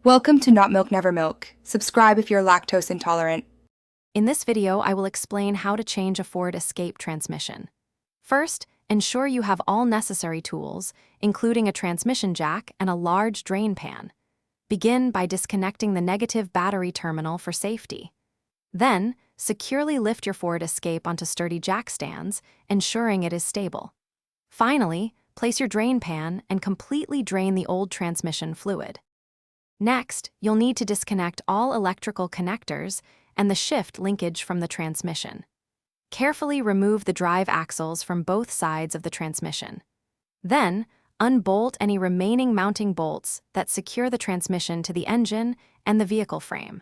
Welcome to Not Milk Never Milk. Subscribe if you're lactose intolerant. In this video, I will explain how to change a Ford Escape transmission. First, ensure you have all necessary tools, including a transmission jack and a large drain pan. Begin by disconnecting the negative battery terminal for safety. Then, securely lift your Ford Escape onto sturdy jack stands, ensuring it is stable. Finally, place your drain pan and completely drain the old transmission fluid. Next, you'll need to disconnect all electrical connectors and the shift linkage from the transmission. Carefully remove the drive axles from both sides of the transmission. Then, unbolt any remaining mounting bolts that secure the transmission to the engine and the vehicle frame.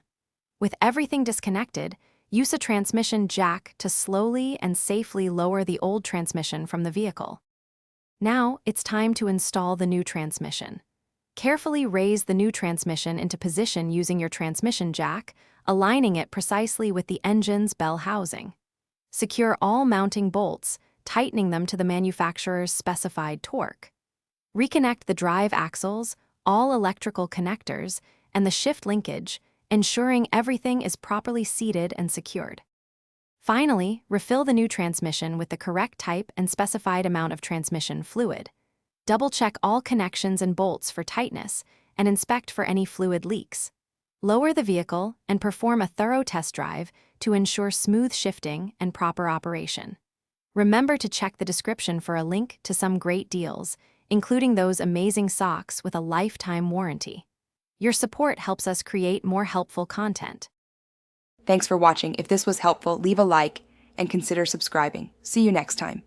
With everything disconnected, use a transmission jack to slowly and safely lower the old transmission from the vehicle. Now, it's time to install the new transmission. Carefully raise the new transmission into position using your transmission jack, aligning it precisely with the engine's bell housing. Secure all mounting bolts, tightening them to the manufacturer's specified torque. Reconnect the drive axles, all electrical connectors, and the shift linkage, ensuring everything is properly seated and secured. Finally, refill the new transmission with the correct type and specified amount of transmission fluid. Double-check all connections and bolts for tightness and inspect for any fluid leaks. Lower the vehicle and perform a thorough test drive to ensure smooth shifting and proper operation. Remember to check the description for a link to some great deals, including those amazing socks with a lifetime warranty. Your support helps us create more helpful content. Thanks for watching. If this was helpful, leave a like and consider subscribing. See you next time.